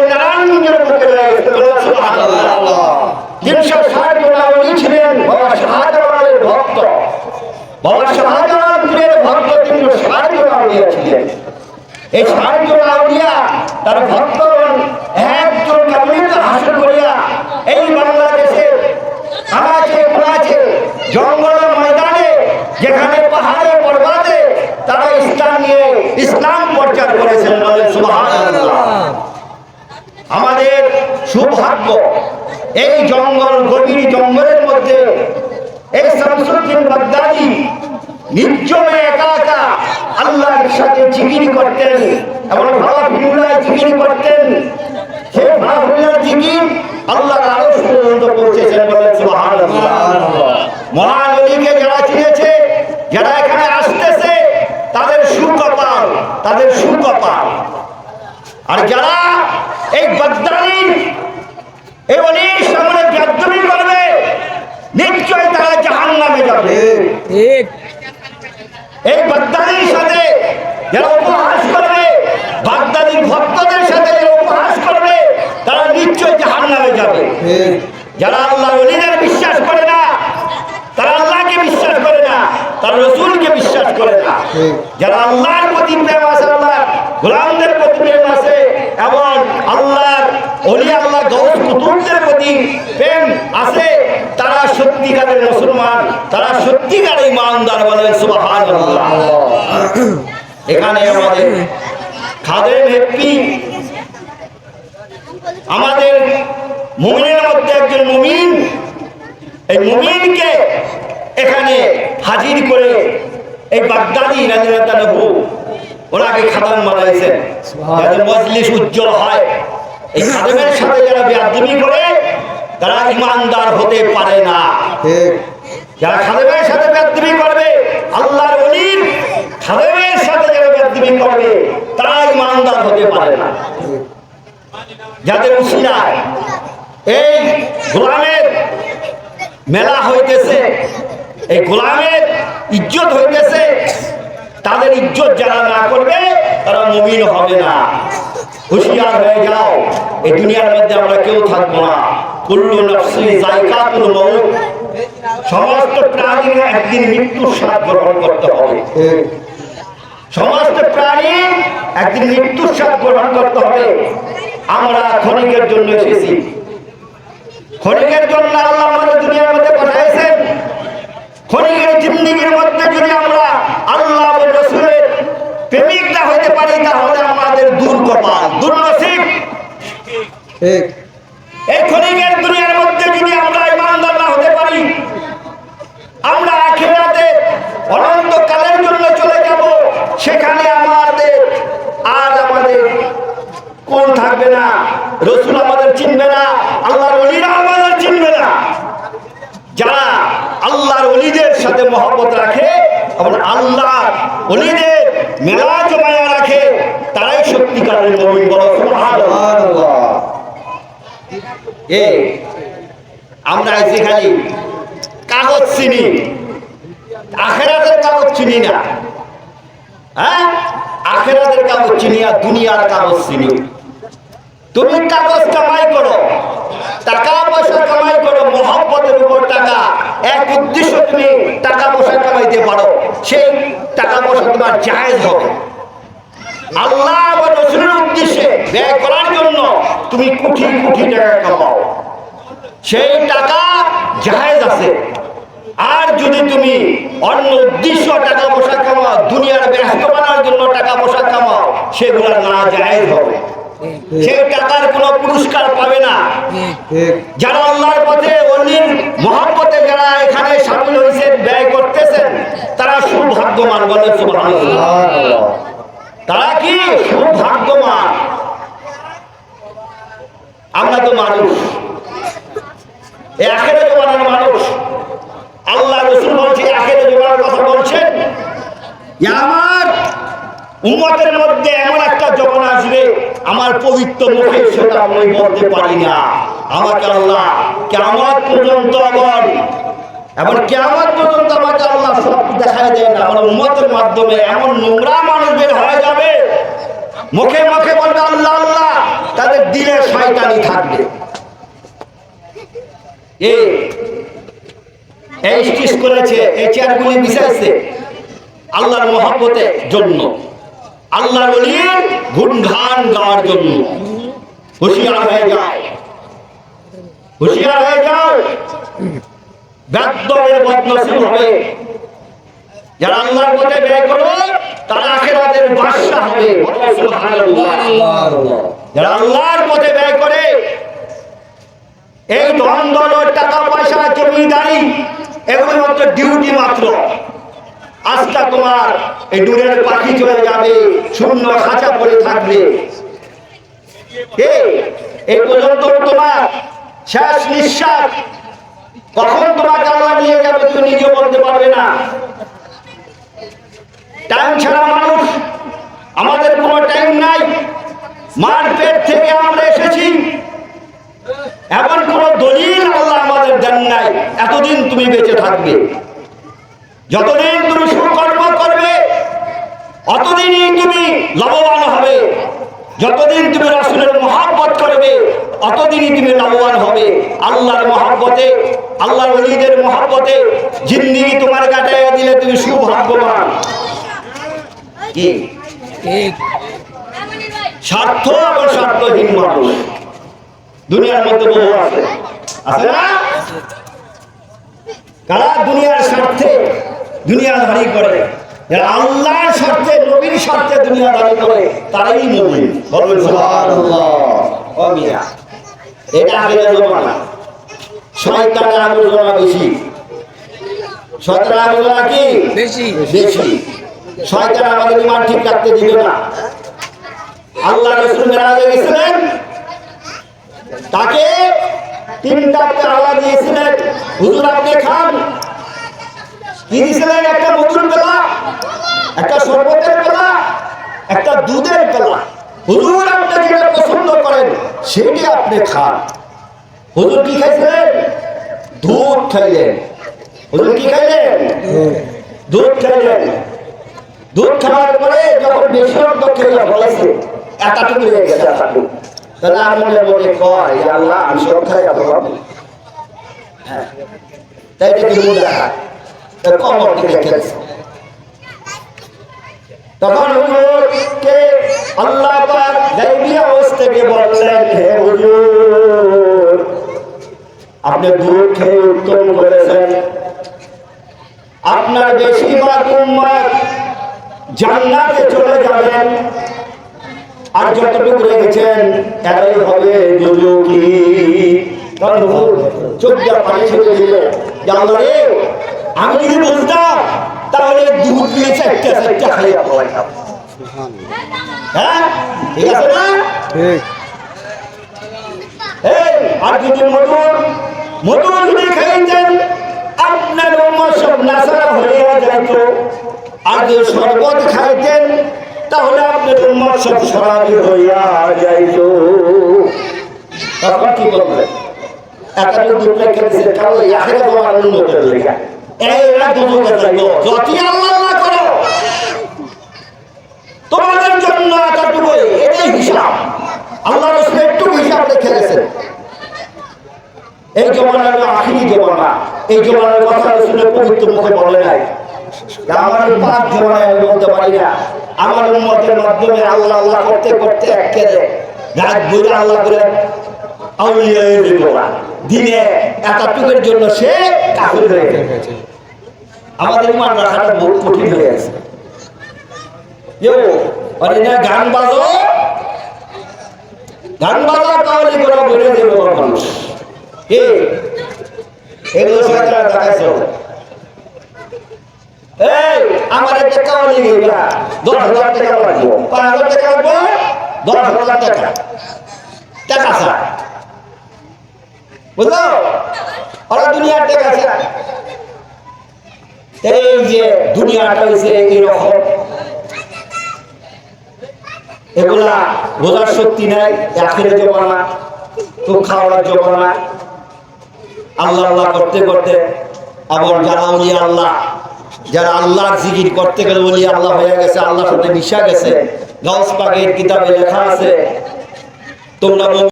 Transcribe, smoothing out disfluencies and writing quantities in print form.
নারায়ণগঞ্জের বুকে রয়েছে। সুবহানাল্লাহ। 360 জন আওলি ছিলেন বাবা শাহজালালের ভক্ত। বাবা শাহজালালের ভক্ত 360 জন আউলিয়া ছিলেন। এই 60 জন আউলিয়া তার ভক্তগণ একজন কামিল হাসিল করিয়া এই বাংলাদেশে আনাচে কোনাচে জঙ্গল ময়দানে যেখানে পাহাড়ে পর্বতে তারা ইসলাম নিয়ে ইসলাম প্রচার করেছেন। বলেন সুবহানাল্লাহ। আমাদের সৌভাগ্য এই জঙ্গল গভীর জঙ্গলের মধ্যে এই শামসুদ্দিন বাগদাদি নির্জনে একা একা আল্লাহর সাথে জিকির করতেন এবং ভাবুল্লাহ জিকির করতেন। সেই ভাবুল্লাহ জিকির আল্লাহর আরশ পর্যন্ত পৌঁছেছেন। বলেন সুবহানাল্লাহ। মহান ওলিকে যারা চিনেছে, যারা এখানে আসতেছে তাদের সুকপাল, তাদের সুকপাল। আর যারা এই বাগদাদির এই ওলির সামনে বেয়াদবি করবে নিশ্চয় তারা জাহান্নামে যাবে। ঠিক। এই বাগদাদির সাথে যারা উপহাস করবে, বাগদাদির ভক্তদের সাথে যারা উপহাস করবে তারা নিশ্চয় জাহান্নামে যাবে। যারা আল্লাহ ওলিদের বিশ্বাস করে না, তারা আল্লাহকে বিশ্বাস করে না, তারা রাসূলকে বিশ্বাস করে না। যারা আল্লাহর প্রতি প্রেম আছে, আল্লাহ গোলামদের প্রতি প্রেম আছে এবং আল্লাহর ওলি আল্লাহ গৌস কুতুবদের প্রতি প্রেম আছে, তারা সত্যিকারের মুসলমান, তারা সত্যিকারের ইমানদার। বলেন সুবহানাল্লাহ। এখানে আমাদের খাদেম হেপ্পি আমাদের মুমিনের মধ্যে একজন মুমিন, এই মুমিনকে এখানে হাজির করে এই বাগদাদি রাদিয়াল্লাহু ওনাকে খাদেম বানাইছেন যাতে মজলিস উজ্জ্বল হয়। এই খাদেমের সাথে যারা বেয়াদবি করে তারা ইমানদার হতে পারে না। যারা খাদেমের সাথে বেয়াদবি করবে, আল্লাহর ওলির খাদেমের সাথে যারা বেয়াদবি করবে তারা ইমানদার হতে পারে না। যাদের উসিলায় এই গোলামের মেলা হইতেছে, এই গোলামের ইজ্জত হইতেছে, তাদের ইজ্জত যারা না করবে তারা মুমিন হবে না। হুঁশিয়ার হয়ে যাও, এই দুনিয়ার মধ্যে আমরা কেউ থাকবো না। কুল্লু নাফসিন যায়কাতুল মউত, সমস্ত প্রাণীর একদিন মৃত্যুর স্বাদ গ্রহণ করতে হবে। সমস্ত প্রাণী একদিন মৃত্যুর স্বাদ গ্রহণ করতে হবে। আমরা ক্ষণিকের জন্য এসেছি, ক্ষণিকের জন্য আল্লাহ আমাদের দুনিয়ার মধ্যে পাঠাইছেন। ক্ষণিকের জিন্দেগির মধ্যে যদি আমরা আল্লাহ ও রাসূলের প্রেমিক না হতে পারি তাহলে আমাদের দুর্কপাল, দুর্নসিব। ঠিক। এই ক্ষণিকের দুনিয়ার মধ্যে যদি আমরা ইমানদার না হতে পারি, আমরা আখিরাতে অনন্তকালের জন্য চলে যাব। সেখানে আমাদের কোন থাকবে না, রাসূল আমাদের চিনবে না, আল্লাহর ওলিরা আমাদের চিনবে না। যারা আল্লাহর ওলিদের সাথে মহব্বত রাখে এবং আল্লাহর ওলিদের মেলা জমায়া রাখে তারাই সত্যিকারের মুমিন। বলো সুবহানাল্লাহ। আমরা যেখানে কাগজ চিনি, আখিরাতের কাগজ চিনি না। হ্যাঁ, আখিরাতের কাগজ চিনি আর দুনিয়ার কাগজ চিনি। তুমি কাগজ কামাই করো, টাকা পয়সা কামাই করো, মহব্বতের উপর টাকা, এক উদ্দেশ্য তুমি টাকা পয়সা কামাইতে পারো, সেই টাকা পয়সা তোমার জায়েজ হবে। আল্লাহ এবং রাসূলের উদ্দেশ্যে ব্যয় করার জন্য তুমি কোটি কোটি টাকা কামাও, সেই টাকা জায়েজ আছে। আর যদি তুমি অন্য উদ্দেশ্য টাকা পয়সা কামাও, দুনিয়ার ব্যস্ত বানার জন্য টাকা পয়সা কামাও, সেগুলো না জায়েজ হবে। সেই টাকার কোনো পুরস্কার পাবে না। যারা আল্লাহর পথে ওলির মহব্বতে যারা এখানে শামিল হয়েছেন, ব্যয় করতেছেন, তারা সৌভাগ্যবান। বলে সুবহানাল্লাহ। তারা কি সৌভাগ্যবান? আমরা তো মানুষ, আখিরাত জমানার মানুষ। আল্লাহ রাসূল বলছে, আখিরাত জমানার কথা বলছেন, আমার উম্মতের মধ্যে এমন একটা জমানা আসবে আমার পবিত্র মুখে সেটা আমি বলতে পারি না। আমাকে আল্লাহ কিয়ামত পর্যন্ত এবং কিয়ামত পর্যন্ত আমাকে আল্লাহ সব দেখায় দেয় না। আমার উম্মতের মাধ্যমে এমন নোংরা মানুষ বের হয়ে যাবে, মুখে মুখে বলবে আল্লাহ আল্লাহ, তাদের দিলে শয়তানি থাকবে। এই স্টেজ করেছে, এই চেয়ারগুলি বিছাইছে আল্লাহর মহব্বতের জন্য, আল্লাহর ওলির গুণগান গাওয়ার জন্য। হুঁশিয়ার হয়ে যাও, হুঁশিয়ার হয়ে যাও, ব্যর্থের বদনসিব হবে। যারা আল্লাহর পথে ব্যয় করবে তারা আখিরাতের বাদশা হবে। যারা আল্লাহর পথে ব্যয় করে, এই ধন দৌলত টাকা পয়সা জমিদারি এগুলো মাত্র ডিউটি মাত্র। আজকে তোমার এই দূরের পাখি চলে যাবে, শূন্য খাঁচা পড়ে থাকবে। এই পর্যন্ত তোমার শেষ নিঃশ্বাস, কখন তোমাকে আল্লাহ নিয়ে যাবে তুমি নিজে বলতে পারবে না। টাইম ছাড়া মানুষ, আমাদের কোনো টাইম নাই। মার পেট থেকে আমরা এসেছি, এমন কোন দলিল আল্লাহ আমাদের দেন নাই এতদিন তুমি বেঁচে থাকবে। যতদিন তুমি সুকর্ম করবে অতদিনই তুমি লাভবান হবে। যতদিন তুমি রাসূলের মহব্বত করবে অতদিনই তুমি লাভবান হবে। আল্লাহর মহব্বতে, আল্লাহর ওলিদের মহব্বতে জিন্দেগি তোমার কাটাইয়া দিলে তুমি সৌভাগ্যবান। কি স্বার্থ এবং স্বার্থহীন মানুষ দুনিয়ার মধ্যে বহু আছে, আছে না? কারা দুনিয়ার স্বার্থে দুনিয়াদারি করে, যারা আল্লাহর স্বার্থে নবীর স্বার্থে দুনিয়াদারি করে তারাই মুমিন। বলবেন সুবহানাল্লাহ। ও মিয়া, এটা আগের জমানা। শয়তানের আলোচনা বেশি, শয়তানের আলোচনা কি বেশি বেশি। শয়তান আমাদের ঈমান ঠিক রাখতে দিবে না। আল্লাহ রাসূল মেরাজে গেছিলেন, তাকে তিনটা পেয়ালা দিয়েছিলেন, হুজুর আপনি খান। কি দিয়েছিলেন? একটা মধুর পেলা, একটা শরবতের পেলা, একটা দুধের পেলা। হুজুর আপনি যেটা পছন্দ করেন সেটি আপনি খান। হুজুর কি খাইছিলেন? দুধ খাইলেন। হুজুর কি খাইলেন? দুধ খাইলেন। দুধ খাওয়ার পরে যখন বেশি রক্ত খেয়ে বলেছে এতটুকু হয়ে গেছে, এতটুকু। তাহলে আর মনে মনে কয় আল্লাহ আমি সব খাই এত পাবো। হ্যাঁ, তাই দেখি মুখ দেখায় কবর থেকে খেলছে। তখন হুজুরকে আল্লাহ পাক গায়বী আওয়াজ থেকে বললেন, হে হুজুর আপনি দুধ খেয়ে উত্তম করেছেন। আপনার বেশিরভাগ উম্মত জান্নাতে চলে যাবেন, আর যতটুকু রেখেছেন এরাই হবে দুজকি। চোখ দিয়ে পানি ছেড়ে দিল, আল্লাহ রে আমি যদি বুঝতাম তাহলে দুধ দিয়ে চারটা চারটা খাইয়া পাইতাম। হ্যাঁ ঠিক আছে না? ঠিক। আর যদি মধুর মধুর যদি খাইতেন আপনার উম্মত সব নাসারা হয়ে যাইত। আর যদি শরবত খাইতেন তাহলে আপনার উম্মত সব শরাবী হইয়া যাইত। তখন কি করবেন? এতটুকু দুধ খেয়েছে কারণ আখেরাত আমার উন্নতির লেগে এরা দুধকে যাইব। যতই আল্লাহ না করো তোমাদের জন্য এতটুকু, এটাই হিসাব। আল্লাহ রাসূল একটু হিসাব রেখে গেছেন। এই জমানার আখিরি জমানা, এই জমানার কথা রাসূলের পবিত্র মুখে বলে নাই। আমার পাঁচ জমানায় আমি বলতে পারি না। আমার উম্মতের মাধ্যমে আল্লাহ আল্লাহ করতে করতে একেবারে রাত ভরে আল্লাহ করে আউলিয়া হয়ে যেত না। দিনে এতটুকুর জন্য সে কাফির হয়ে গেছে। আমাদের ইমান রাখাটা বহুত কঠিন হয়ে গেছে। গান বাজো, গান বাজা তাহলে করে বলে দেবে মানুষ। এগুলো শয়তান দেখাইছে। এই আমার একটা কাওয়ালি গেলা 10,000 টাকা লাগবে, 5,000 টাকা লাগবে, 10,000 টাকা টাকা স্যার, বুঝলো? ওরা দুনিয়ার টাকা স্যার। এই যে দুনিয়াটা হয়েছে এইরকম, এগুলা বোঝার শক্তি নাই। আখিরাতের জমানা, খুব খাওয়ার জমানা। আল্লাহ আল্লাহ করতে করতে আবার যারা ওলিয়া আল্লাহ, যারা আল্লাহর জিকির করতে গেলে ওলিয়া আল্লাহ হয়ে গেছে, আল্লাহর সাথে মিশা গেছে। গাউস পাকের কিতাবে লেখা আছে তোমরা